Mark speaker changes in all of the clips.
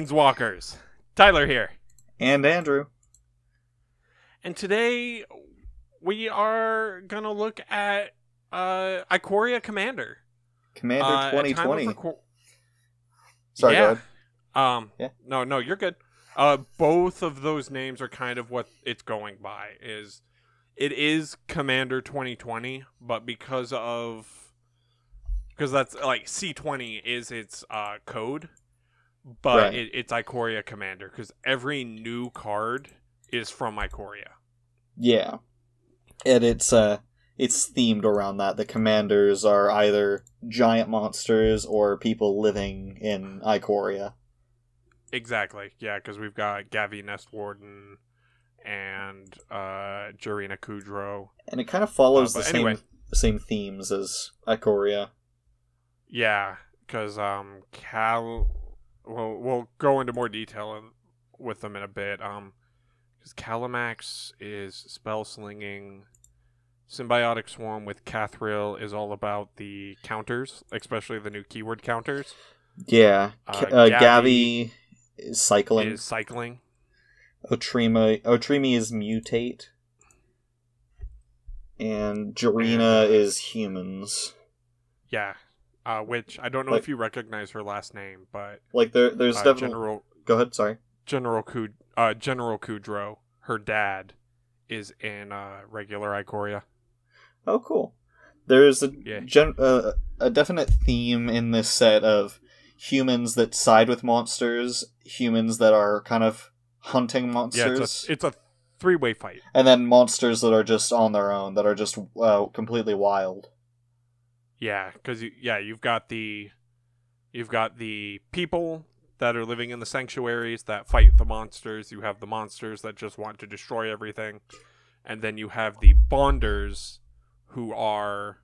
Speaker 1: Planeswalkers. Tyler here.
Speaker 2: And Andrew.
Speaker 1: And today we are going to look at Ikoria Commander.
Speaker 2: Commander 2020.
Speaker 1: Sorry,
Speaker 2: go
Speaker 1: ahead. No, you're good. Both of those names are kind of what it's going by. It is Commander 2020, but because that's like C20 is its code, but right. It's Ikoria Commander because every new card is from Ikoria.
Speaker 2: Yeah, and it's themed around that. The commanders are either giant monsters or people living in Ikoria.
Speaker 1: Exactly, yeah, because we've got Gavi Nestwarden and Jarina Kudrow.
Speaker 2: And it kind of follows the same themes as Ikoria.
Speaker 1: Yeah, because we'll go into more detail with them in a bit. Because Calamax is spell slinging. Symbiotic Swarm with Catheral is all about the counters, especially the new keyword counters.
Speaker 2: Yeah, Gavi is cycling. Otrimi is mutate. And Jarina is humans.
Speaker 1: Yeah. Which, I don't know if you recognize her last name, but...
Speaker 2: there's definitely... Go ahead, sorry.
Speaker 1: General Kudrow, her dad, is in regular Ikoria.
Speaker 2: Oh, cool. There's a definite theme in this set of humans that side with monsters, humans that are kind of hunting monsters.
Speaker 1: Yeah, it's a three-way fight.
Speaker 2: And then monsters that are just on their own, that are just completely wild.
Speaker 1: Yeah, because you've got the people that are living in the sanctuaries that fight the monsters. You have the monsters that just want to destroy everything, and then you have the bonders, who are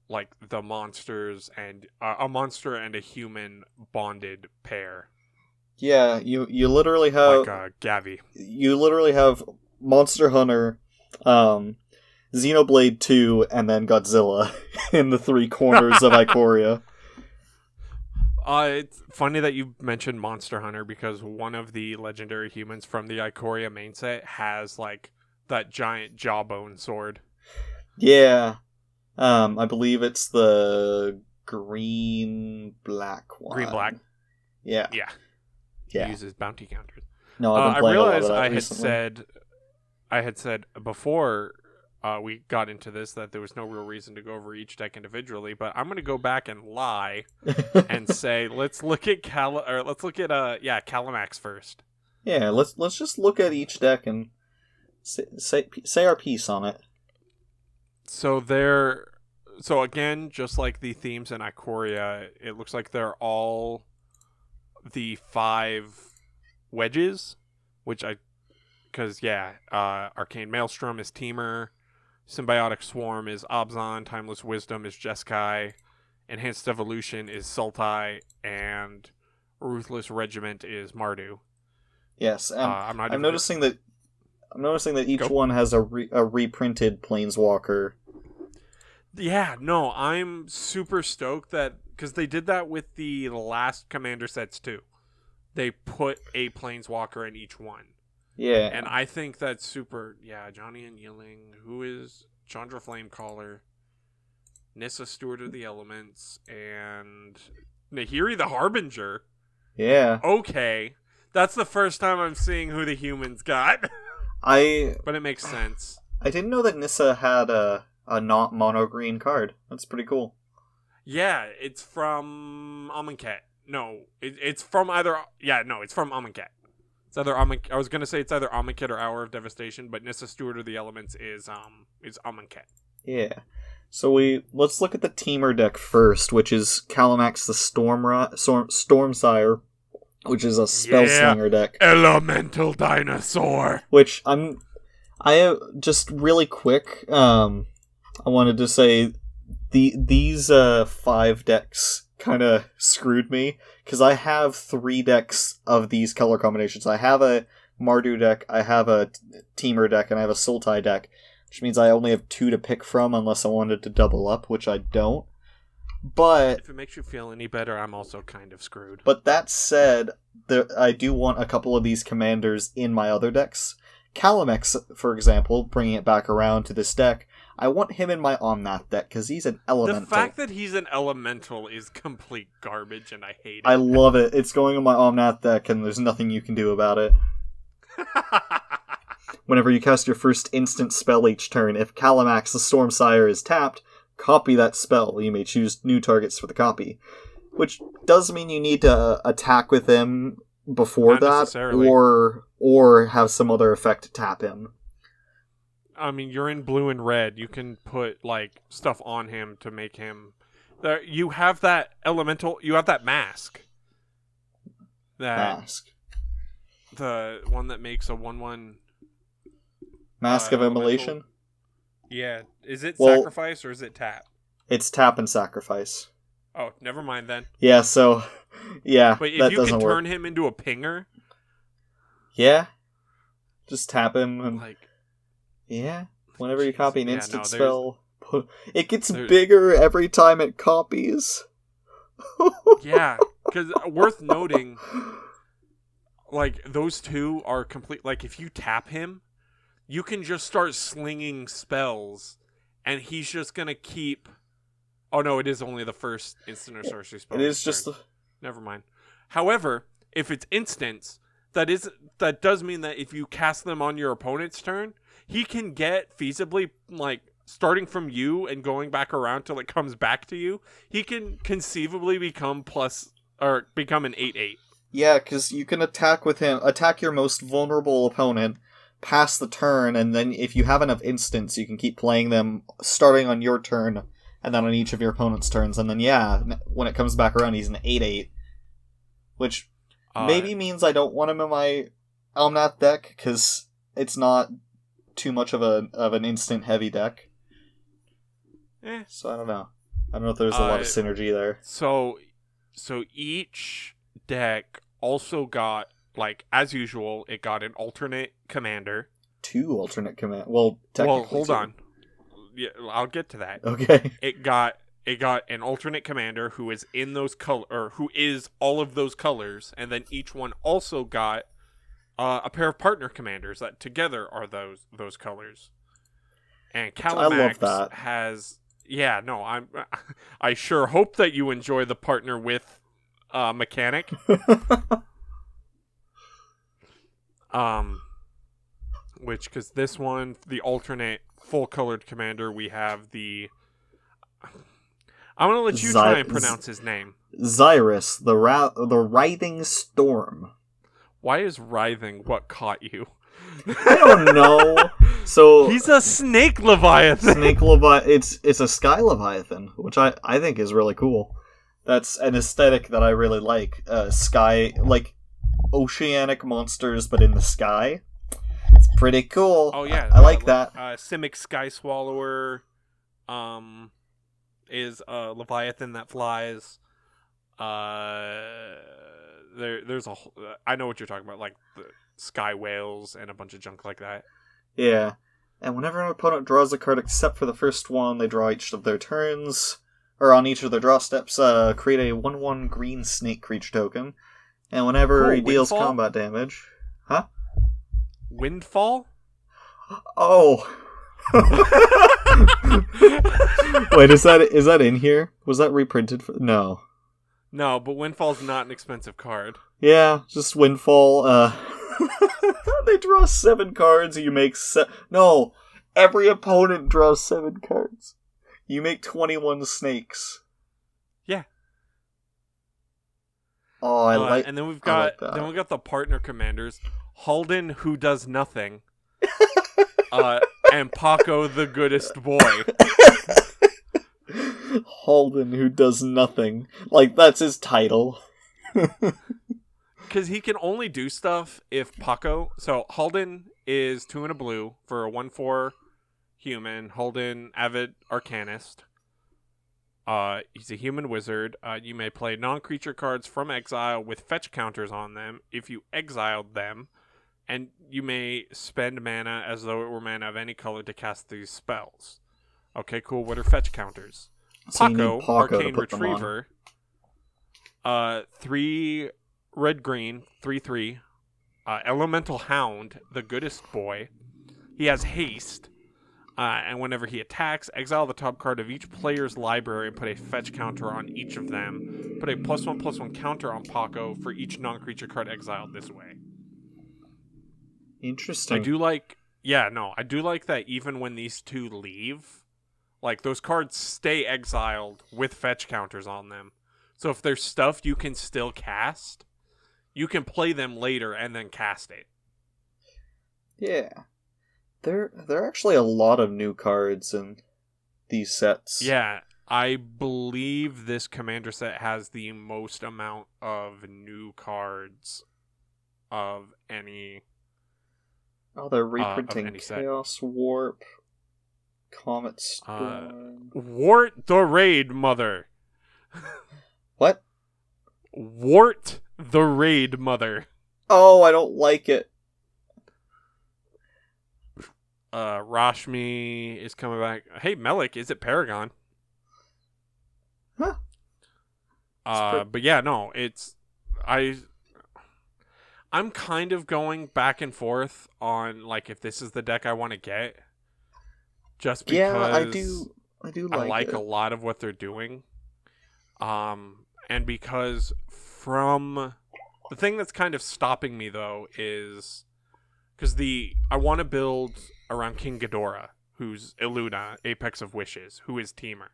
Speaker 1: like the monsters and a monster and a human bonded pair.
Speaker 2: Yeah, you literally have
Speaker 1: Gavi.
Speaker 2: You literally have Monster Hunter, Xenoblade 2, and then Godzilla in the three corners of Ikoria.
Speaker 1: It's funny that you mentioned Monster Hunter because one of the legendary humans from the Ikoria main set has like that giant jawbone sword. Yeah.
Speaker 2: I believe it's the green-black one.
Speaker 1: Green-black?
Speaker 2: Yeah.
Speaker 1: Yeah. He uses bounty counters.
Speaker 2: No, I realized
Speaker 1: I had said before we got into this that there was no real reason to go over each deck individually, but I'm going to go back and lie and say let's look at Calamax first.
Speaker 2: Yeah, let's just look at each deck and say our piece on it.
Speaker 1: So again, just like the themes in Ikoria, it looks like they're all the 5 wedges, Arcane Maelstrom is Temur, Symbiotic Swarm is Abzan, Timeless Wisdom is Jeskai, Enhanced Evolution is Sultai, and Ruthless Regiment is Mardu.
Speaker 2: Yes, I'm noticing that each one has a reprinted Planeswalker.
Speaker 1: Yeah, no, I'm super stoked that because they did that with the last Commander sets too. They put a Planeswalker in each one.
Speaker 2: Yeah.
Speaker 1: And I think that's super... Yeah, Johnny and Yilling, who is Chandra Flamecaller, Nissa Steward of the Elements, and Nahiri the Harbinger.
Speaker 2: Yeah.
Speaker 1: Okay. That's the first time I'm seeing who the humans got. But it makes sense.
Speaker 2: I didn't know that Nissa had a not mono green card. That's pretty cool.
Speaker 1: Yeah, it's from Amonkhet. No, it's from either... Yeah, no, it's from Amonkhet. It's either I was going to say it's either Amonkhet or Hour of Devastation, but Nissa Steward of the Elements is Amonkhet.
Speaker 2: Yeah. So let's look at the Temur deck first, which is Calamax the Stormsire, which is a Spellslinger deck.
Speaker 1: Elemental Dinosaur.
Speaker 2: Which just really quick, I wanted to say these 5 decks kind of screwed me, because I have 3 decks of these color combinations. I have a Mardu deck, I have a Temur deck, and I have a Sultai deck, which means I only have 2 to pick from unless I wanted to double up, which I don't. But
Speaker 1: if it makes you feel any better, I'm also kind of screwed.
Speaker 2: But that said, I do want a couple of these commanders in my other decks. Calamex, for example, bringing it back around to this deck, I want him in my Omnath deck because he's an elemental.
Speaker 1: The fact that he's an elemental is complete garbage, and I hate it.
Speaker 2: I love it. It's going in my Omnath deck, and there's nothing you can do about it. Whenever you cast your first instant spell each turn, if Calamax the Stormsire is tapped, copy that spell. You may choose new targets for the copy. Which does mean you need to attack with him before
Speaker 1: Not
Speaker 2: that,
Speaker 1: necessarily.
Speaker 2: or have some other effect to tap him.
Speaker 1: I mean, you're in blue and red. You can put, like, stuff on him to make him... You have that elemental... You have that mask.
Speaker 2: Mask.
Speaker 1: The one that makes a 1/1...
Speaker 2: Mask of Immolation?
Speaker 1: Elemental. Yeah. Is it
Speaker 2: Well,
Speaker 1: sacrifice or is it tap?
Speaker 2: It's tap and sacrifice.
Speaker 1: Oh, never mind then.
Speaker 2: Yeah, so... Yeah,
Speaker 1: But if
Speaker 2: that
Speaker 1: you
Speaker 2: doesn't
Speaker 1: can
Speaker 2: work.
Speaker 1: turn him into a pinger...
Speaker 2: Yeah? Just tap him and...
Speaker 1: Like...
Speaker 2: Yeah? Whenever you copy an instant
Speaker 1: there's-
Speaker 2: spell... It gets bigger every time it copies.
Speaker 1: Yeah, because worth noting... Like, those two are complete... Like, if you tap him... You can just start slinging spells, and he's just gonna keep... Oh no, it is only the first instant or sorcery spell.
Speaker 2: It is just...
Speaker 1: Never mind. However, if it's instants, that does mean that if you cast them on your opponent's turn, he can get feasibly, like, starting from you and going back around till it comes back to you, he can conceivably become an 8/8.
Speaker 2: Yeah, because you can attack with him, attack your most vulnerable opponent, pass the turn, and then if you have enough instants, you can keep playing them starting on your turn, and then on each of your opponent's turns, and then when it comes back around, he's an 8/8. Which maybe means I don't want him in my Omnath deck, because it's not too much of an instant heavy deck. So I don't know. I don't know if there's a lot of synergy there.
Speaker 1: So each deck also got, like, as usual, it got an alternate commander.
Speaker 2: 2 alternate Well, technically.
Speaker 1: Well, hold
Speaker 2: 2.
Speaker 1: on. Yeah, I'll get to that.
Speaker 2: Okay.
Speaker 1: It got an alternate commander who is in those who is all of those colors, and then each one also got a pair of partner commanders that together are those colors. And Calamax
Speaker 2: I love that.
Speaker 1: has I sure hope that you enjoy the partner with mechanic. Because this one, the alternate full-colored commander, we have the... I'm going to let you try and pronounce his name.
Speaker 2: Xyrus, the Writhing Storm.
Speaker 1: Why is writhing what caught you?
Speaker 2: I don't know. So
Speaker 1: he's a snake leviathan.
Speaker 2: It's a sky leviathan, which I think is really cool. That's an aesthetic that I really like. Sky, like oceanic monsters, but in the sky. It's pretty cool.
Speaker 1: Oh yeah,
Speaker 2: I like that.
Speaker 1: Simic Sky Swallower, is a leviathan that flies. There's I know what you're talking about, like the sky whales and a bunch of junk like that.
Speaker 2: Yeah, and whenever an opponent draws a card except for the first one, they draw each of their turns, or on each of their draw steps, create a 1/1 green snake creature token, and whenever he deals combat damage... Huh?
Speaker 1: Windfall?
Speaker 2: Oh! Wait, is that in here? Was that reprinted? No.
Speaker 1: No, but Windfall's not an expensive card.
Speaker 2: Yeah, just Windfall. They draw 7 cards, you make No! Every opponent draws 7 cards. You make 21 snakes.
Speaker 1: Yeah.
Speaker 2: Oh, I like.
Speaker 1: And then we've got the partner commanders, Halden, who does nothing, and Paco, the goodest boy.
Speaker 2: Halden, who does nothing. Like, that's his title.
Speaker 1: Because he can only do stuff if Paco... So, Halden is 2 and a blue for a 1/4 human. Halden, avid arcanist. He's a human wizard. You may play non-creature cards from exile with fetch counters on them if you exiled them, and you may spend mana as though it were mana of any color to cast these spells. Okay, cool. What are fetch counters?
Speaker 2: So
Speaker 1: Paco, Arcane Retriever. 3 red green, 3/3. Elemental Hound, the goodest boy. He has haste. And whenever he attacks, exile the top card of each player's library and put a fetch counter on each of them. Put a +1/+1 counter on Paco for each non-creature card exiled this way.
Speaker 2: Interesting.
Speaker 1: I do like that even when these two leave, like, those cards stay exiled with fetch counters on them. So if there's stuff you can still cast, you can play them later and then cast it.
Speaker 2: Yeah. There are actually a lot of new cards in these sets.
Speaker 1: Yeah, I believe this commander set has the most amount of new cards of any.
Speaker 2: Oh, they're reprinting
Speaker 1: any set.
Speaker 2: Chaos Warp, Comet Storm.
Speaker 1: Wart the Raid Mother.
Speaker 2: What?
Speaker 1: Wart the Raid Mother.
Speaker 2: Oh, I don't like it.
Speaker 1: Rashmi is coming back. Hey, Melik, is it Paragon?
Speaker 2: Huh.
Speaker 1: But yeah, no, I'm kind of going back and forth on, like, if this is the deck I want to get. Just because
Speaker 2: I do
Speaker 1: like
Speaker 2: it.
Speaker 1: a lot of what they're doing. And because from the thing that's kind of stopping me, though, is because I want to build around King Ghidorah, who's Illuna, Apex of Wishes, who is Teamer.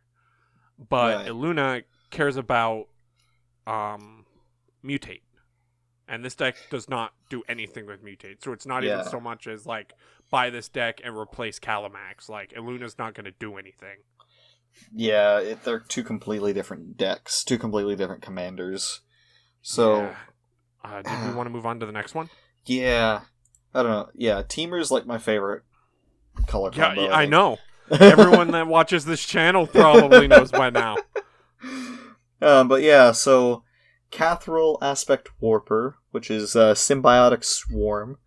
Speaker 1: But
Speaker 2: Right.
Speaker 1: Illuna cares about Mutate. And this deck does not do anything with Mutate. So it's not even so much as, like, buy this deck and replace Calamax. Like, Illuna's not going to do anything.
Speaker 2: Yeah, they're two completely different decks, two completely different commanders. So,
Speaker 1: did we want to move on to the next one?
Speaker 2: Yeah, I don't know. Yeah, Teamer's like my favorite color combo.
Speaker 1: Yeah, I know. Everyone that watches this channel probably knows by now.
Speaker 2: But yeah, so Catheral Aspect Warper, which is a Symbiotic Swarm.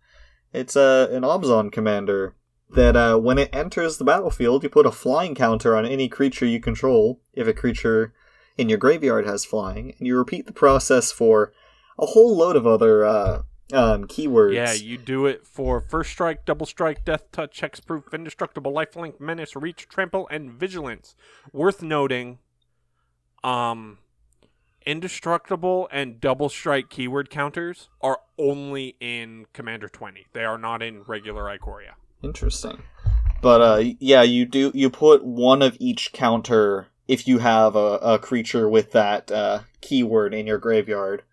Speaker 2: It's an Obzon commander that when it enters the battlefield, you put a flying counter on any creature you control if a creature in your graveyard has flying, and you repeat the process for a whole load of other keywords.
Speaker 1: Yeah, you do it for First Strike, Double Strike, Death Touch, Hexproof, Indestructible, Lifelink, Menace, Reach, Trample, and Vigilance. Worth noting, Indestructible and Double Strike keyword counters are only in Commander 20. They are not in regular Ikoria.
Speaker 2: Interesting. But yeah, you put one of each counter if you have a creature with that keyword in your graveyard.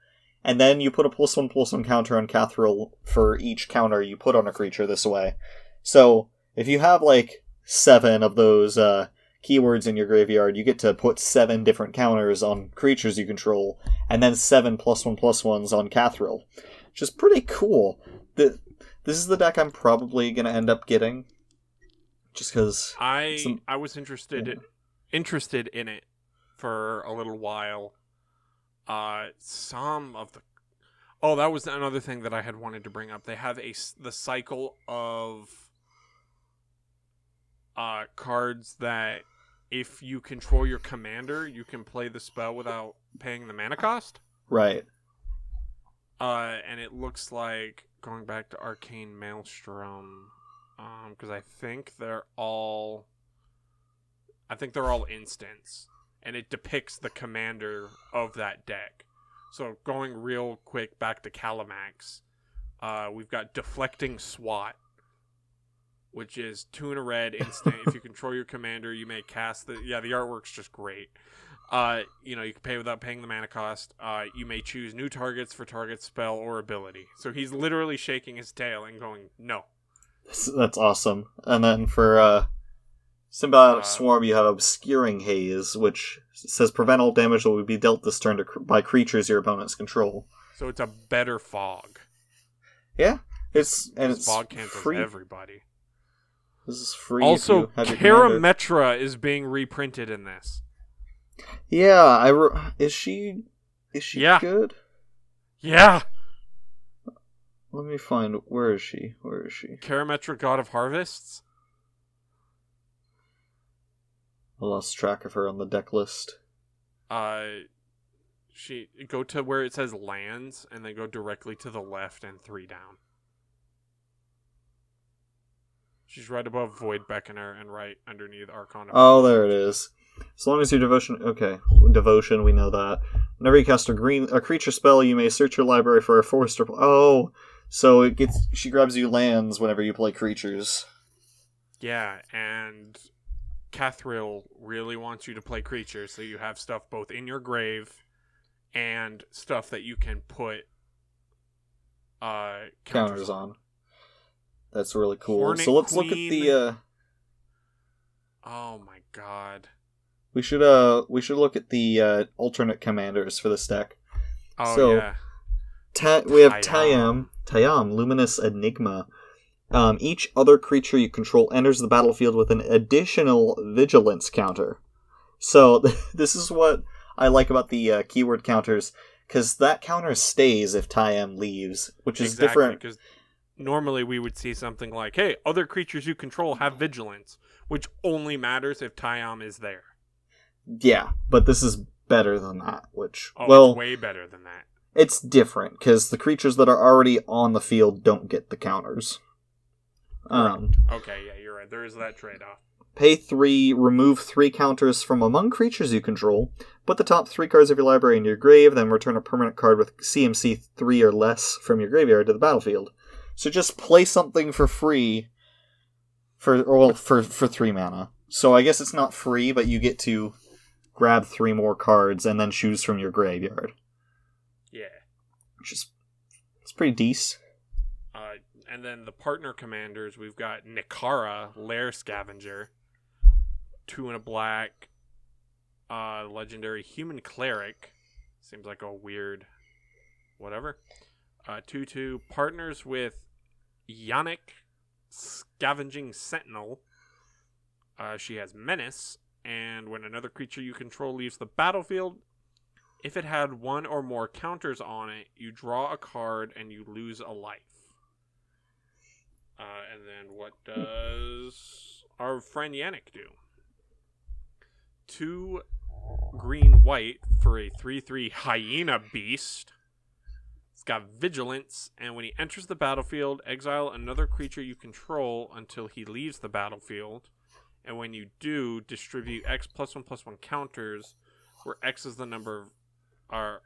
Speaker 2: And then you put a +1/+1 counter on Catheral for each counter you put on a creature this way. So, if you have, like, 7 of those keywords in your graveyard, you get to put 7 different counters on creatures you control, and then 7 +1/+1s on Catheral. Which is pretty cool. This is the deck I'm probably going to end up getting. Just because...
Speaker 1: I was interested in it for a little while. Some of the... Oh, that was another thing that I had wanted to bring up. They have the cycle of cards that if you control your commander, you can play the spell without paying the mana cost.
Speaker 2: Right.
Speaker 1: And it looks like, going back to Arcane Maelstrom, because I think they're all instants. And it depicts the commander of that deck. So going real quick back to Calamax, we've got Deflecting SWAT, which is 2 and a red instant. If you control your commander, you may cast the artwork's just great. You can pay without paying the mana cost. You may choose new targets for target spell or ability. So he's literally shaking his tail and going, no.
Speaker 2: That's awesome. And then for Symbiotic Swarm, you have Obscuring Haze, which says prevent all damage that would be dealt this turn by creatures your opponents control.
Speaker 1: So it's a better fog.
Speaker 2: Yeah, it's
Speaker 1: fog cancels
Speaker 2: free.
Speaker 1: Everybody.
Speaker 2: This is free.
Speaker 1: Also, Karametra is being reprinted in this.
Speaker 2: Yeah, is she good?
Speaker 1: Yeah.
Speaker 2: Let me find. Where is she?
Speaker 1: Karametra, God of Harvests.
Speaker 2: I lost track of her on the deck list.
Speaker 1: Go to where it says lands, and then go directly to the left and 3 down. She's right above Void Beckoner and right underneath Arcana.
Speaker 2: Oh, there it is. As long as your devotion... Okay, devotion, we know that. Whenever you cast a creature spell, you may search your library for a forest or... Oh, so she grabs you lands whenever you play creatures.
Speaker 1: Yeah, and Catheral really wants you to play creatures, so you have stuff both in your grave and stuff that you can put counters on.
Speaker 2: That's really cool.
Speaker 1: Hornet
Speaker 2: so let's
Speaker 1: Queen.
Speaker 2: Look at the...
Speaker 1: Oh my god.
Speaker 2: We should look at the alternate commanders for this deck.
Speaker 1: Oh,
Speaker 2: so,
Speaker 1: yeah.
Speaker 2: We have Tayam, Luminous Enigma. Each other creature you control enters the battlefield with an additional vigilance counter. So, this is what I like about the keyword counters, because that counter stays if Tayam leaves, which is different.
Speaker 1: Because normally we would see something like, hey, other creatures you control have vigilance, which only matters if Tayam is there.
Speaker 2: Yeah, but this is better than that, which...
Speaker 1: it's way better than that.
Speaker 2: It's different, because the creatures that are already on the field don't get the counters.
Speaker 1: Okay, yeah, you're right. There is that trade-off.
Speaker 2: Pay 3, remove 3 counters from among creatures you control, put the top 3 cards of your library into your grave, then return a permanent card with CMC 3 or less from your graveyard to the battlefield. So just play something for free for 3 mana. So I guess it's not free, but you get to grab 3 more cards and then choose from your graveyard.
Speaker 1: Yeah.
Speaker 2: It's pretty decent.
Speaker 1: And then the partner commanders, we've got Nikara, Lair Scavenger, 2 and a black, legendary Human Cleric. Seems like a weird whatever. 2/2, partners with Yannick, Scavenging Sentinel. She has Menace, and when another creature you control leaves the battlefield, if it had 1 or more counters on it, you draw a card and you lose a life. And then what does our friend Yannick do? 2 green-white for a 3/3 Hyena Beast. It's got Vigilance, and when he enters the battlefield, exile another creature you control until he leaves the battlefield. And when you do, distribute X +1/+1 counters, where X is the number of...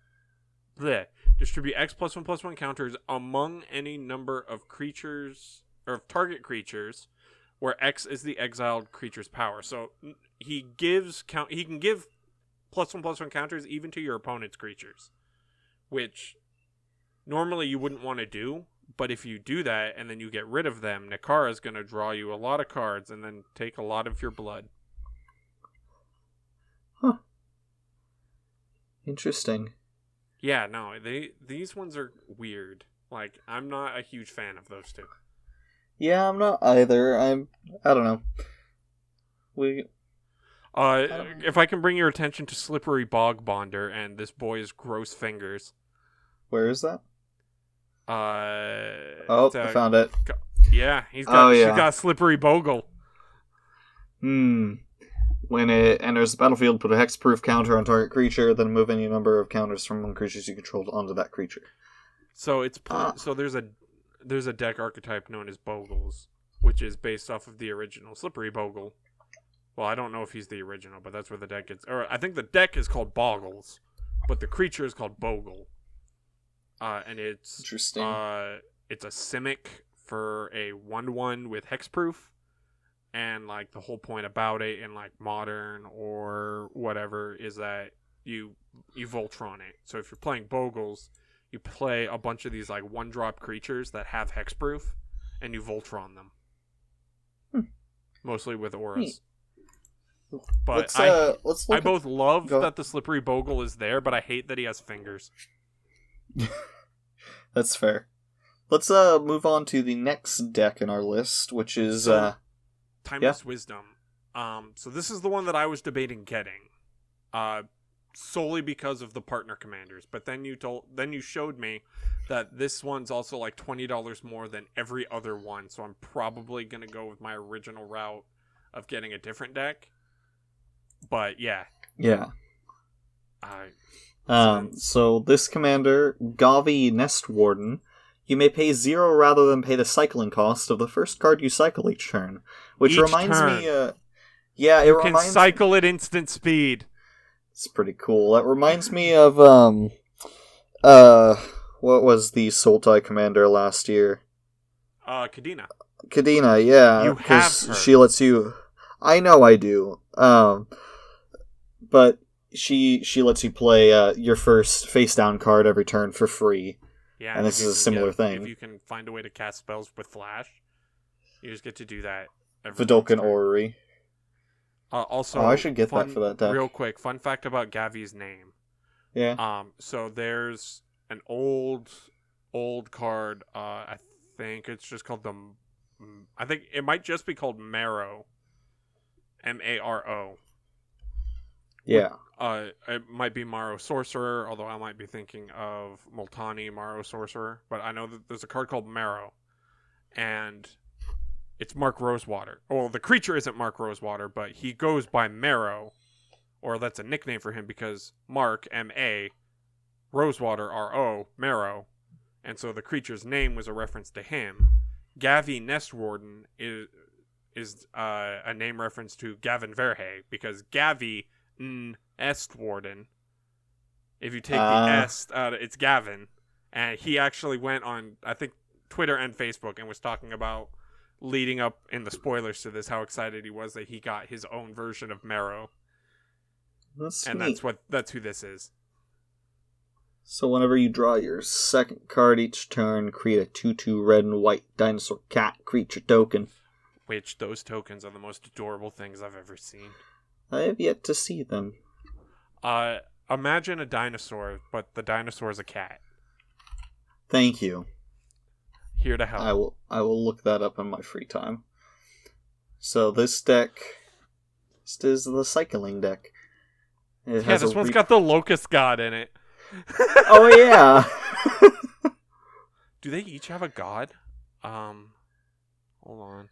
Speaker 1: Distribute X +1/+1 counters among any number of creatures... or of target creatures, where X is the exiled creature's power. So he can give +1/+1 counters even to your opponent's creatures, which normally you wouldn't want to do. But if you do that and then you get rid of them, Nikara is going to draw you a lot of cards and then take a lot of your blood.
Speaker 2: Huh. Interesting.
Speaker 1: Yeah, no, these ones are weird. Like, I'm not a huge fan of those 2.
Speaker 2: Yeah, I'm not either. I don't know.
Speaker 1: If I can bring your attention to Slippery Bog Bonder and this boy's gross fingers.
Speaker 2: Where is that?
Speaker 1: I
Speaker 2: found it.
Speaker 1: Yeah, she's got Slippery Bogle.
Speaker 2: When it enters the battlefield, put a hexproof counter on target creature, then move any number of counters from among creatures you control onto that creature.
Speaker 1: So so there's a deck archetype known as Bogles, which is based off of the original Slippery Bogle. Well, I don't know if he's the original, but that's where the deck is. Or I think the deck is called Boggles, but the creature is called Bogle. And it's
Speaker 2: interesting.
Speaker 1: It's a Simic for a 1/1 with hexproof, and like the whole point about it in like Modern or whatever is that you Voltron it. So if you're playing Bogles, you play a bunch of these like 1-drop creatures that have hexproof, and you Voltron them. Mostly with auras. But I both love that the Slippery Bogle is there, but I hate that he has fingers.
Speaker 2: That's fair. Let's move on to the next deck in our list, which is
Speaker 1: Timeless Wisdom. So this is the one that I was debating getting. Solely because of the partner commanders, but then you showed me that this one's also like $20 more than every other one, so I'm probably gonna go with my original route of getting a different deck. But yeah,
Speaker 2: So this commander, Gavi Nest Warden, you may pay 0 rather than pay the cycling cost of the first card you cycle each turn. Which
Speaker 1: each
Speaker 2: reminds
Speaker 1: turn.
Speaker 2: me, yeah, it
Speaker 1: you
Speaker 2: reminds
Speaker 1: can cycle at instant speed.
Speaker 2: It's pretty cool. That reminds me of, what was the Sultai commander last year?
Speaker 1: Kadena.
Speaker 2: Kadena, yeah.
Speaker 1: You have her.
Speaker 2: She lets you... I know I do. But she lets you play your first face-down card every turn for free.
Speaker 1: Yeah,
Speaker 2: and this is a similar thing.
Speaker 1: If you can find a way to cast spells with Flash, you just get to do that every
Speaker 2: Vidalcan Orrery.
Speaker 1: Also,
Speaker 2: I should get that for that deck.
Speaker 1: Real quick, fun fact about Gavi's name.
Speaker 2: Yeah.
Speaker 1: So there's an old card. I think it's just called I think it might just be called Marrow. Maro.
Speaker 2: Yeah.
Speaker 1: It might be Marrow Sorcerer, although I might be thinking of Multani Marrow Sorcerer. But I know that there's a card called Marrow, and it's Mark Rosewater. Well, the creature isn't Mark Rosewater, but he goes by Marrow, or that's a nickname for him because Mark, M-A, Rosewater, R-O, Marrow, and so the creature's name was a reference to him. Gavi Nest Warden is a name reference to Gavin Verhey, because Gavi Est Warden, if you take the Est out, it's Gavin, and he actually went on, I think, Twitter and Facebook and was talking about, leading up in the spoilers to this, how excited he was that he got his own version of Marrow.
Speaker 2: That's
Speaker 1: and
Speaker 2: neat.
Speaker 1: that's who this is.
Speaker 2: So whenever you draw your second card each turn, create a 2/2 red and white dinosaur cat creature token.
Speaker 1: Which, those tokens are the most adorable things I've ever seen.
Speaker 2: I have yet to see them.
Speaker 1: Imagine a dinosaur, but the dinosaur is a cat.
Speaker 2: Thank you.
Speaker 1: Here to help.
Speaker 2: I will look that up in my free time. So this deck, this is the cycling deck.
Speaker 1: This one's got the Locust God in it.
Speaker 2: Oh yeah.
Speaker 1: Do they each have a god? Hold on.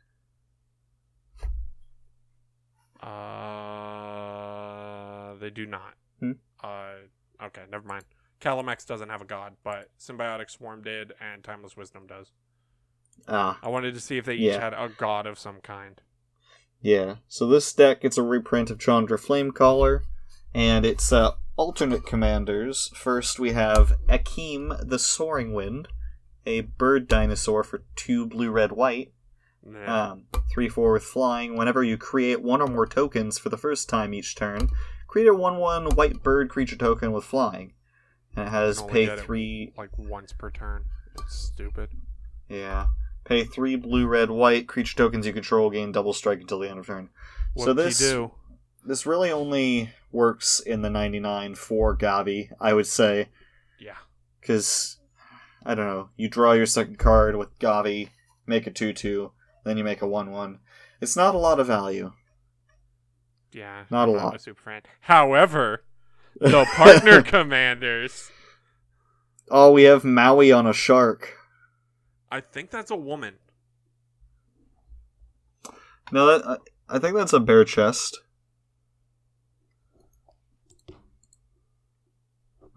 Speaker 1: They do not. Okay, never mind. Calamex doesn't have a god, but Symbiotic Swarm did, and Timeless Wisdom does. I wanted to see if they each had a god of some kind.
Speaker 2: Yeah. So this deck, it's a reprint of Chandra Flamecaller, and it's alternate commanders. First, we have Akeem the Soaring Wind, a bird dinosaur for 2 blue, red, white. 3/4 with flying. Whenever you create one or more tokens for the first time each turn, create a 1/1 white bird creature token with flying. And it has pay 3...
Speaker 1: like once per turn. It's stupid.
Speaker 2: Yeah. Pay 3 blue, red, white creature tokens you control, gain double strike until the end of turn.
Speaker 1: What do you do?
Speaker 2: This really only works in the 99 for Gavi, I would say.
Speaker 1: Yeah.
Speaker 2: Because, I don't know, you draw your second card with Gavi, make a 2/2, then you make a 1/1. It's not a lot of value.
Speaker 1: Yeah.
Speaker 2: Not a lot.
Speaker 1: I'm a super fan. However, the partner commanders.
Speaker 2: Oh, we have Maui on a shark.
Speaker 1: I think that's a woman.
Speaker 2: No, I think that's a bare chest.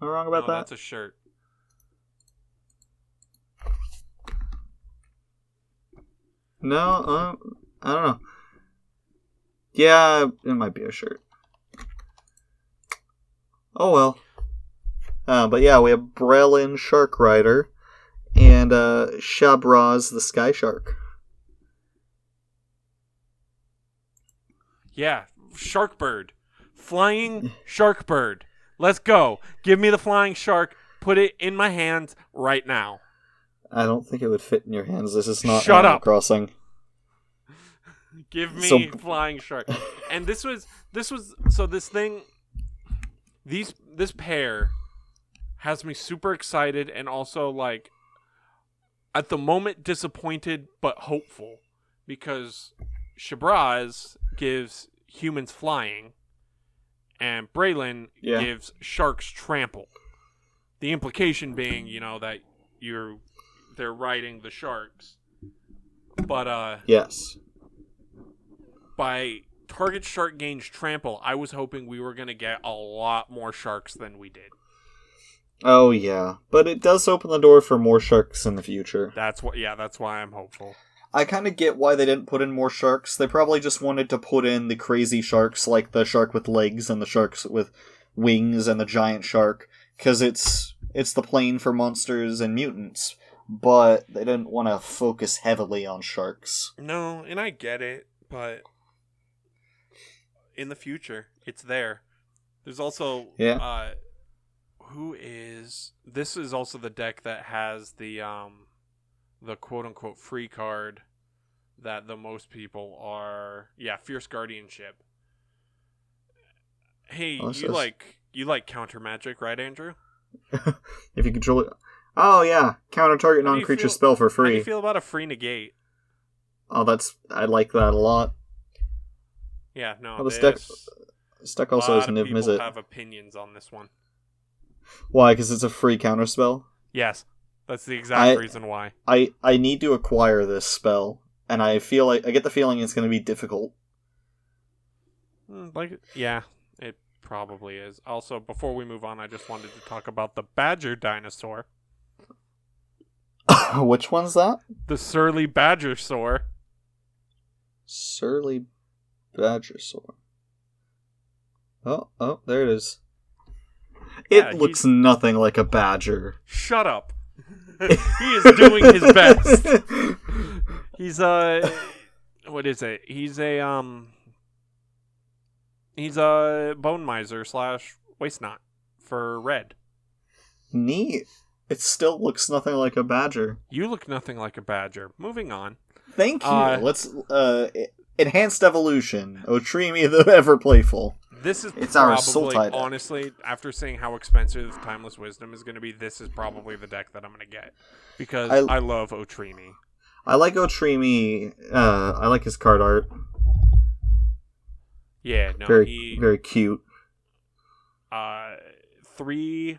Speaker 2: Am I wrong about that?
Speaker 1: That's a shirt.
Speaker 2: No, I don't know. Yeah, it might be a shirt. Oh well. But yeah, we have Brelin Shark Rider and Shabraz the Sky Shark.
Speaker 1: Yeah, Sharkbird. Flying Sharkbird. Let's go. Give me the flying shark. Put it in my hands right now.
Speaker 2: I don't think it would fit in your hands. This is not
Speaker 1: Shut
Speaker 2: Animal
Speaker 1: up.
Speaker 2: Crossing.
Speaker 1: Give me flying shark. And this pair has me super excited and also, like, at the moment disappointed but hopeful, because Shabraz gives humans flying and Braylon gives sharks trample. The implication being, that they're riding the sharks. But
Speaker 2: yes.
Speaker 1: By target shark gains trample, I was hoping we were going to get a lot more sharks than we did.
Speaker 2: Oh yeah, but it does open the door for more sharks in the future.
Speaker 1: That's why I'm hopeful.
Speaker 2: I kind of get why they didn't put in more sharks. They probably just wanted to put in the crazy sharks, like the shark with legs and the sharks with wings and the giant shark, because it's the plane for monsters and mutants. But they didn't want to focus heavily on sharks.
Speaker 1: No, and I get it, but in the future, it's there. There's also this is also the deck that has the quote unquote free card that the most people are Fierce Guardianship. Hey, you like counter magic, right, Andrew?
Speaker 2: If you control it. Oh yeah, counter target non-creature spell for free.
Speaker 1: How do you feel about a free negate?
Speaker 2: Oh, I like that a lot.
Speaker 1: Yeah, no.
Speaker 2: Oh, this deck also has Niv Mizzet.
Speaker 1: People have opinions on this one.
Speaker 2: Why? Because it's a free counter spell?
Speaker 1: Yes, that's the exact reason why.
Speaker 2: I need to acquire this spell, and I get the feeling it's going to be difficult.
Speaker 1: Yeah, it probably is. Also, before we move on, I just wanted to talk about the Badger Dinosaur.
Speaker 2: Which one's that?
Speaker 1: The Surly Badgersaur.
Speaker 2: Surly Badgersaur. Oh, there it is. It looks nothing like a badger.
Speaker 1: Shut up. He is doing his best. He's what is it? He's a bone miser / waste knot for red.
Speaker 2: Neat. It still looks nothing like a badger.
Speaker 1: You look nothing like a badger. Moving on.
Speaker 2: Thank you. Let's enhanced evolution. Otrimi the ever playful.
Speaker 1: This is
Speaker 2: it's
Speaker 1: probably,
Speaker 2: our Sultai deck.
Speaker 1: Honestly, after seeing how expensive Timeless Wisdom is going to be, this is probably the deck that I'm going to get. Because I love Otrimi.
Speaker 2: I like Otrimi. I like his card art.
Speaker 1: Yeah, no,
Speaker 2: very cute.
Speaker 1: 3...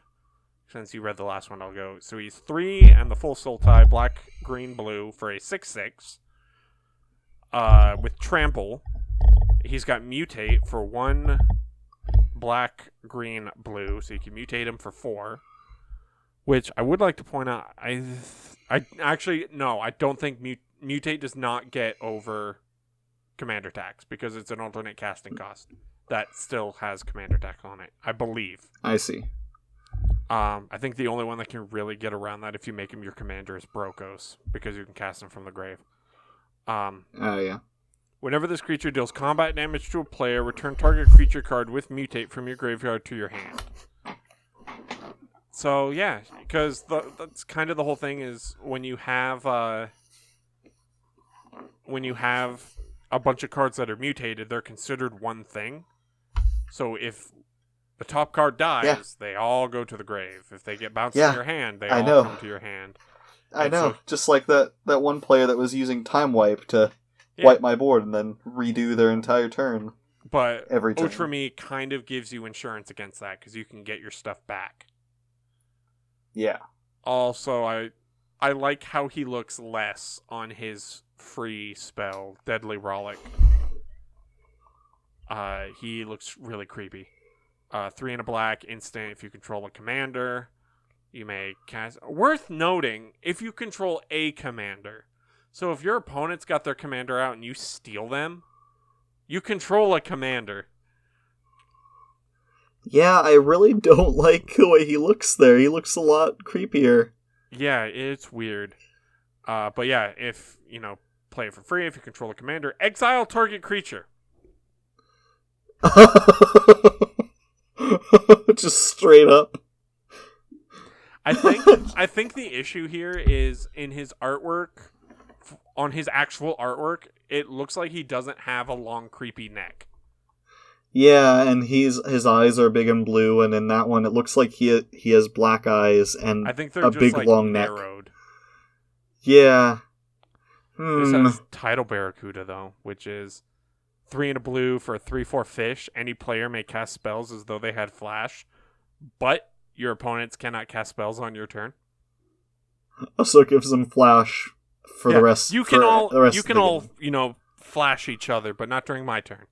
Speaker 1: Since you read the last one, I'll go. So he's 3 and the full Sultai, black, green, blue, for a 6/6. With Trample. He's got Mutate for 1 black, green, blue, so you can mutate him for 4. Which I would like to point out, I actually, no, I don't think Mutate does not get over Commander Tax, because it's an alternate casting cost that still has Commander Tax on it, I believe.
Speaker 2: I see.
Speaker 1: I think the only one that can really get around that if you make him your commander is Brokos, because you can cast him from the grave.
Speaker 2: Yeah.
Speaker 1: Whenever this creature deals combat damage to a player, return target creature card with Mutate from your graveyard to your hand. So, yeah, because that's kind of the whole thing is when you have a bunch of cards that are mutated, they're considered one thing. So if the top card dies, they all go to the grave. If they get bounced in your hand, they all come to your hand.
Speaker 2: I know. Just like that one player that was using Time Wipe to wipe my board and then redo their entire turn.
Speaker 1: But
Speaker 2: every turn.
Speaker 1: Otrimi kind of gives you insurance against that, because you can get your stuff back.
Speaker 2: Yeah.
Speaker 1: Also, I like how he looks less on his free spell, Deadly Relic. He looks really creepy. 3 and a black, instant. If you control a commander, you may cast... Worth noting, if you control a commander. So if your opponent's got their commander out and you steal them, you control a commander.
Speaker 2: Yeah, I really don't like the way he looks there. He looks a lot creepier.
Speaker 1: Yeah, it's weird. But yeah, if, play it for free, if you control a commander, exile target creature.
Speaker 2: Just straight up.
Speaker 1: I think the issue here is in his artwork, on his actual artwork, it looks like he doesn't have a long, creepy neck.
Speaker 2: Yeah, and his eyes are big and blue, and in that one, it looks like he has black eyes and
Speaker 1: I think they're
Speaker 2: a
Speaker 1: just,
Speaker 2: big long
Speaker 1: narrowed.
Speaker 2: Neck. Yeah.
Speaker 1: This has Tidal Barracuda, though, which is 3 and a blue for a 3/4 fish. Any player may cast spells as though they had flash, but your opponents cannot cast spells on your turn.
Speaker 2: Also, it gives them flash for the rest.
Speaker 1: You can all flash each other, but not during my turn.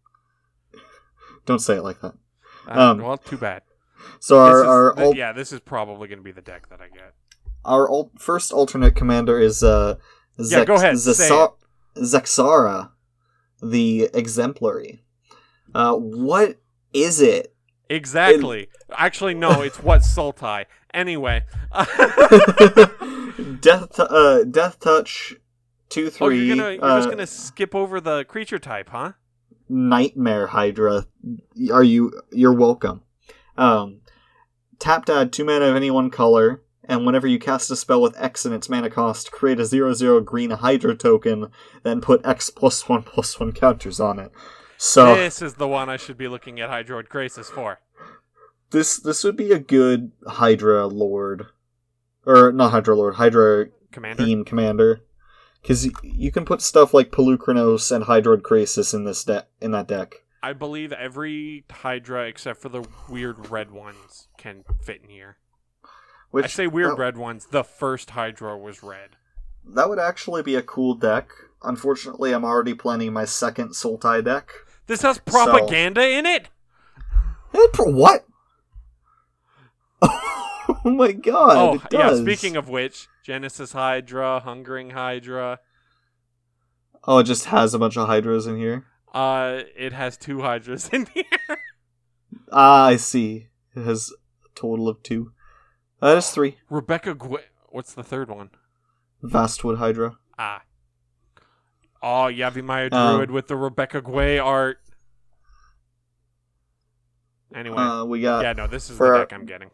Speaker 2: Don't say it like that.
Speaker 1: Well, too bad.
Speaker 2: So our
Speaker 1: yeah, this is probably going to be the deck that I get.
Speaker 2: Our first alternate commander is
Speaker 1: Go ahead.
Speaker 2: Zexara, the Exemplary. What is it?
Speaker 1: Exactly. Actually, no, it's what Sultai. Anyway.
Speaker 2: Death Touch 2/3.
Speaker 1: Oh, you're just gonna skip over the creature type, huh?
Speaker 2: Nightmare Hydra. You're welcome. Tap to add 2 mana of any one color, and whenever you cast a spell with X in its mana cost, create a 0/0 green Hydra token, then put X +1/+1 counters on it. So
Speaker 1: this is the one I should be looking at Hydroid Crisis for.
Speaker 2: This would be a good Hydra Lord. Or, not Hydra Lord, Hydra
Speaker 1: Commander?
Speaker 2: Theme Commander. Because you can put stuff like Pelucranos and Hydroid Crisis in that deck.
Speaker 1: I believe every Hydra except for the weird red ones can fit in here. I say weird red ones, the first Hydra was red.
Speaker 2: That would actually be a cool deck. Unfortunately, I'm already planning my second Sultai deck.
Speaker 1: This has propaganda in it?
Speaker 2: What? Oh my god, it does.
Speaker 1: Yeah, speaking of which, Genesis Hydra, Hungering Hydra.
Speaker 2: Oh, it just has a bunch of Hydras in here?
Speaker 1: It has 2 Hydras in here.
Speaker 2: I see. It has a total of 2. That is 3.
Speaker 1: Rebecca what's the third one?
Speaker 2: Vastwood Hydra.
Speaker 1: Oh, Yavimaya Druid with the Rebecca Gwei art. Anyway.
Speaker 2: We got...
Speaker 1: Yeah, no, this is the deck I'm getting.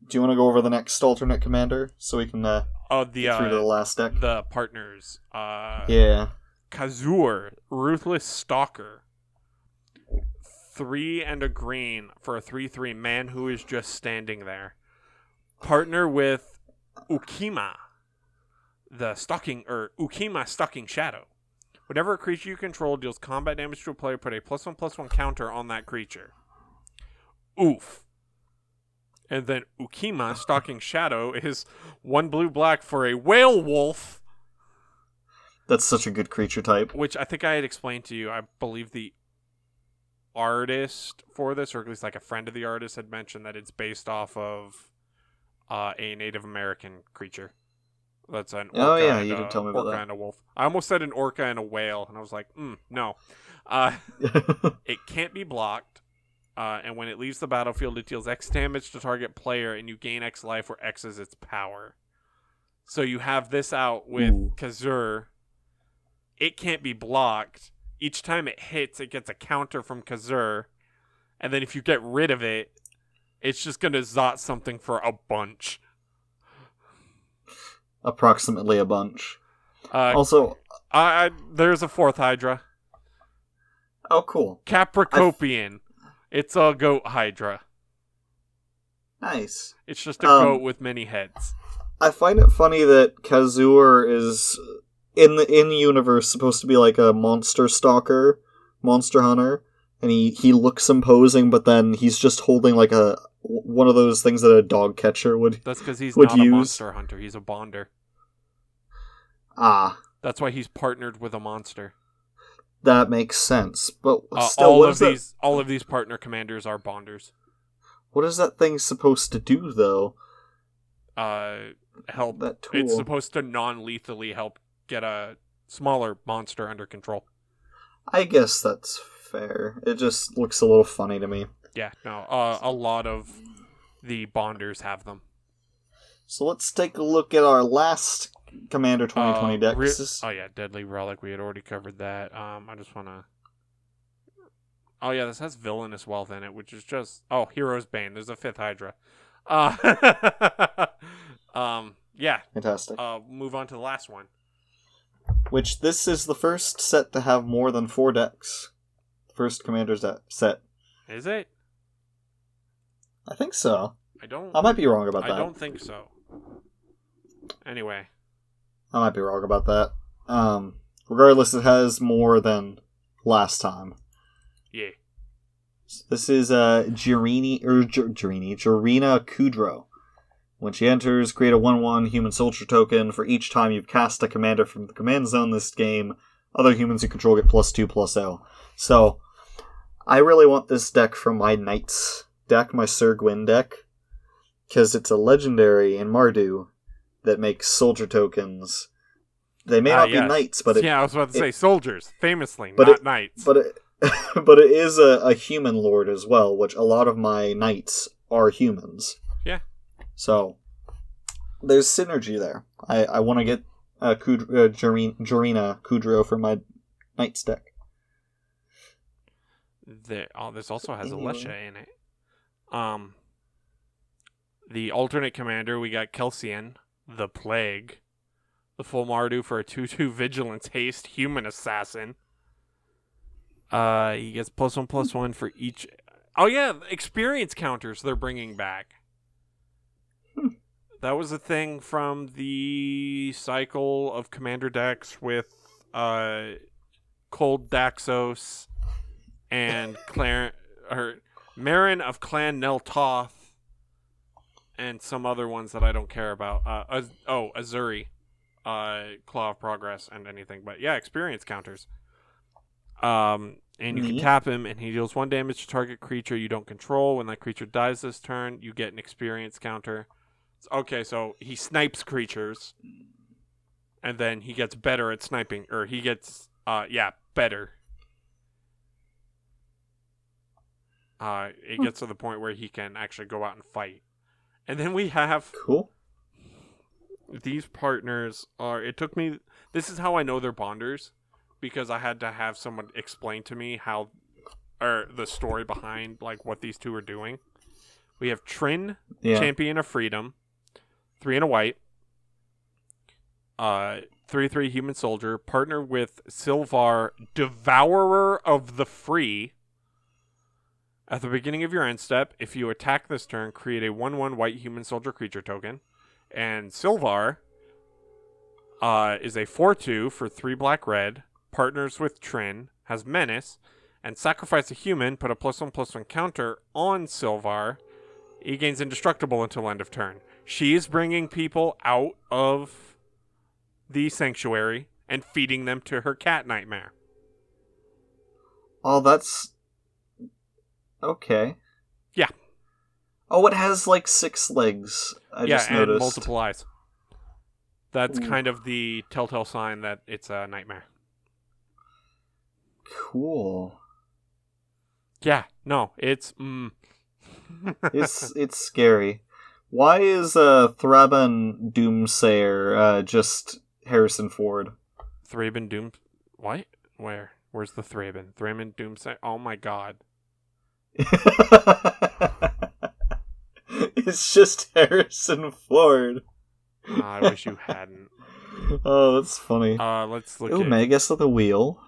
Speaker 2: Do you want to go over the next alternate commander so we can get through to the last deck?
Speaker 1: The partners.
Speaker 2: Yeah.
Speaker 1: Kazur, Ruthless Stalker. 3 and a green for a 3/3 man who is just standing there. Partner with Ukima, Ukima Stalking Shadow. Whenever a creature you control deals combat damage to a player, put a +1/+1 counter on that creature. Oof. And then Ukima Stalking Shadow is 1 blue-black for a whale wolf.
Speaker 2: That's such a good creature type.
Speaker 1: Which I think I had explained to you. I believe the artist for this, or at least like a friend of the artist, had mentioned that it's based off of a Native American creature. That's an orca.
Speaker 2: Oh yeah, you did tell me about that.
Speaker 1: And a wolf. I almost said an orca and a whale, and I was like, no. It can't be blocked, and when it leaves the battlefield, it deals X damage to target player, and you gain X life, where X is its power. So you have this out with Kazur. It can't be blocked. Each time it hits, it gets a counter from Kazur, and then if you get rid of it, it's just going to Zot something for a bunch.
Speaker 2: Approximately a bunch.
Speaker 1: Also, there's a 4th Hydra.
Speaker 2: Oh, cool.
Speaker 1: Capricopian. It's a goat Hydra.
Speaker 2: Nice.
Speaker 1: It's just a goat with many heads.
Speaker 2: I find it funny that Kazur is in the universe supposed to be like a monster stalker, monster hunter, and he looks imposing, but then he's just holding like one of those things that a dog catcher would.
Speaker 1: That's because he's
Speaker 2: not
Speaker 1: a monster hunter. He's a bonder. That's why he's partnered with a monster.
Speaker 2: That makes sense, but still,
Speaker 1: all of these partner commanders are bonders.
Speaker 2: What is that thing supposed to do, though?
Speaker 1: Help.
Speaker 2: That tool.
Speaker 1: It's supposed to non-lethally help get a smaller monster under control.
Speaker 2: I guess that's fair. It just looks a little funny to me.
Speaker 1: Yeah, no, a lot of the bonders have them.
Speaker 2: So let's take a look at our last Commander 2020 deck.
Speaker 1: Deadly Relic. We had already covered that. I just want to... Oh, yeah, this has Villainous Wealth in it, which is just... Oh, Hero's Bane. There's a 5th Hydra. Yeah.
Speaker 2: Fantastic.
Speaker 1: Move on to the last one.
Speaker 2: Which, this is the first set to have more than 4 decks. First Commander's set.
Speaker 1: Is it?
Speaker 2: I think so.
Speaker 1: I
Speaker 2: might be wrong about that.
Speaker 1: I don't think so. Anyway.
Speaker 2: I might be wrong about that. Regardless, it has more than last time.
Speaker 1: Yeah.
Speaker 2: This is Jirina Kudro. When she enters, create a 1/1 human soldier token. For each time you've cast a commander from the command zone this game, other humans you control get +2/+0. So, I really want this deck for my Knights stack my Sir Gwyn deck, because it's a legendary in Mardu that makes soldier tokens. They may not be knights, but
Speaker 1: I was about to say soldiers, famously,
Speaker 2: but
Speaker 1: not knights.
Speaker 2: But it is a human lord as well, which a lot of my knights are humans.
Speaker 1: Yeah.
Speaker 2: So there's synergy there. I want to get Jorina Kudro for my knights deck.
Speaker 1: This also has a Lesha in it. The alternate commander, we got Kelsian, the Plague. The full Mardu for a 2/2 Vigilance Haste Human Assassin. He gets +1/+1 for each... Oh yeah, experience counters they're bringing back. That was a thing from the cycle of commander decks with Cold Daxos and Marin of Clan Nel Toth and some other ones that I don't care about. Azuri. Claw of Progress and anything. But yeah, experience counters. And you can tap him and he deals 1 damage to target creature you don't control. When that creature dies this turn, you get an experience counter. Okay, so he snipes creatures, and then he gets better at sniping, or he gets, better. It gets to the point where he can actually go out and fight. And then we have...
Speaker 2: Cool.
Speaker 1: These partners are... It took me... This is how I know they're bonders, because I had to have someone explain to me the story behind, like, what these two are doing. We have Trin, Champion of Freedom, 3 and a white, 3/3 human soldier, partner with Sylvar, Devourer of the Free. At the beginning of your end step, if you attack this turn, create a 1/1 white human soldier creature token. And Sylvar is a 4/2 for 3 black-red, partners with Trin, has Menace, and sacrifice a human, put a +1/+1 counter on Sylvar. He gains indestructible until end of turn. She is bringing people out of the sanctuary and feeding them to her cat nightmare.
Speaker 2: Oh, that's... Okay.
Speaker 1: Yeah.
Speaker 2: Oh, it has like 6 legs. I just noticed.
Speaker 1: And multiple eyes. That's kind of the telltale sign that it's a nightmare.
Speaker 2: Cool.
Speaker 1: Yeah, no, it's...
Speaker 2: it's scary. Why is Thraben Doomsayer just Harrison Ford?
Speaker 1: Thraben Doom... What? Where? Where's the Thraben? Thraben Doomsayer? Oh my god.
Speaker 2: It's just Harrison Ford.
Speaker 1: I wish you hadn't.
Speaker 2: Oh, that's funny.
Speaker 1: Let's look at...
Speaker 2: Magus of the Wheel.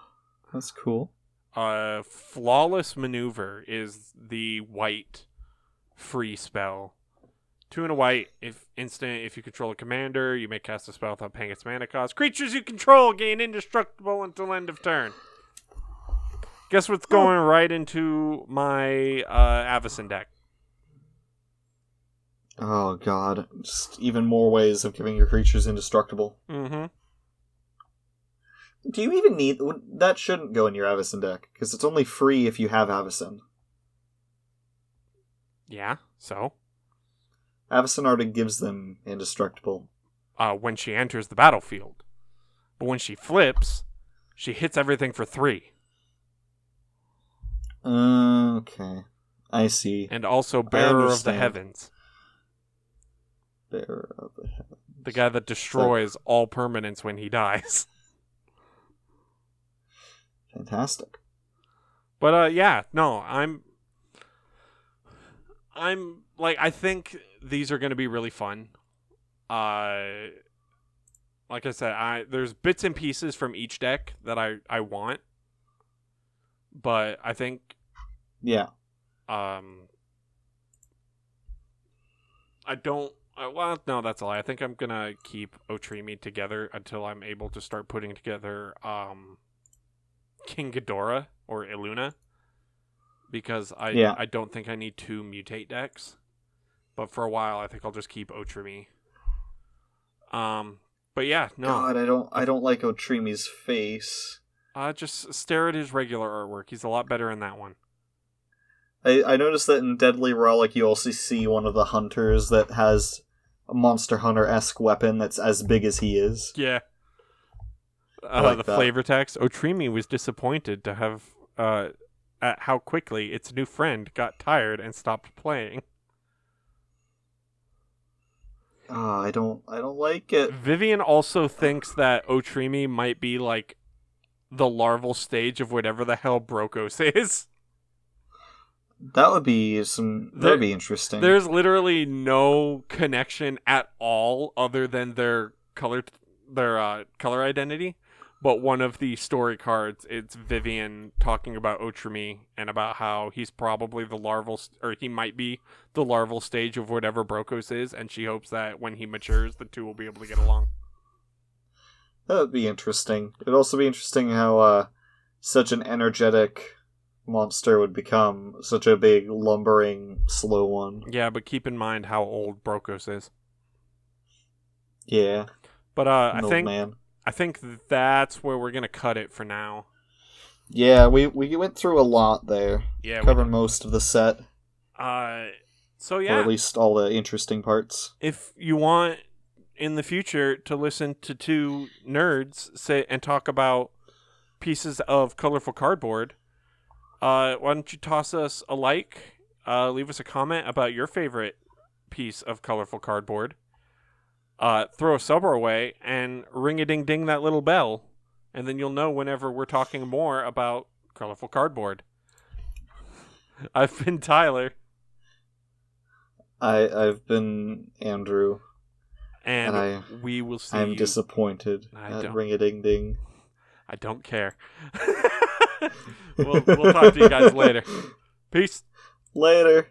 Speaker 2: That's cool.
Speaker 1: Flawless Maneuver is the white free spell. 2 and a white. If you control a commander, you may cast a spell without paying its mana cost. Creatures you control gain indestructible until end of turn. Guess what's going right into my Avacyn deck?
Speaker 2: Oh god. Just even more ways of giving your creatures indestructible.
Speaker 1: Mm-hmm.
Speaker 2: Do you even need... That shouldn't go in your Avacyn deck, because it's only free if you have Avacyn.
Speaker 1: Yeah, so?
Speaker 2: Avacyn already gives them indestructible.
Speaker 1: When she enters the battlefield. But when she flips, she hits everything for 3.
Speaker 2: Okay. I see.
Speaker 1: And also Bearer of the Heavens.
Speaker 2: Bearer of the Heavens.
Speaker 1: The guy that destroys all permanents when he dies.
Speaker 2: Fantastic.
Speaker 1: But I'm like, I think these are going to be really fun. Like I said, there's bits and pieces from each deck that I want. But I think
Speaker 2: yeah.
Speaker 1: I don't well, no, that's a lie. I think I'm going to keep Otrimi together until I'm able to start putting together King Ghidorah or Iluna, because I don't think I need 2 mutate decks. But for a while, I think I'll just keep Otrimi. But yeah, no.
Speaker 2: God, I don't like Otrimi's face.
Speaker 1: Just stare at his regular artwork. He's a lot better in that one.
Speaker 2: I noticed that in Deadly Relic you also see one of the hunters that has a Monster Hunter-esque weapon that's as big as he is.
Speaker 1: Yeah.
Speaker 2: like
Speaker 1: The
Speaker 2: that.
Speaker 1: flavor text. Otrimi was disappointed to have at how quickly its new friend got tired and stopped playing.
Speaker 2: I don't like it.
Speaker 1: Vivian also thinks that Otrimi might be like the larval stage of whatever the hell Brokos is.
Speaker 2: That would be interesting.
Speaker 1: There's literally no connection at all other than their color identity. But one of the story cards, it's Vivian talking about Otrimi and about how he's probably the larval, or he might be the larval stage of whatever Brokos is, and she hopes that when he matures, the two will be able to get along.
Speaker 2: That would be interesting. It'd also be interesting how such an energetic monster would become such a big, lumbering, slow one.
Speaker 1: Yeah, but keep in mind how old Brokos is.
Speaker 2: Yeah.
Speaker 1: But I think that's where we're gonna cut it for now.
Speaker 2: Yeah, we went through a lot there.
Speaker 1: Yeah,
Speaker 2: covered most of the set.
Speaker 1: So yeah,
Speaker 2: or at least all the interesting parts.
Speaker 1: If you want in the future to listen to two nerds say and talk about pieces of colorful cardboard, why don't you toss us a like, leave us a comment about your favorite piece of colorful cardboard. Throw a sub our way and ring-a-ding-ding that little bell, and then you'll know whenever we're talking more about colorful cardboard. I've been Tyler.
Speaker 2: I've been Andrew.
Speaker 1: And we will see
Speaker 2: I'm disappointed at ring-a-ding-ding.
Speaker 1: I don't care. we'll talk to you guys later. Peace.
Speaker 2: Later.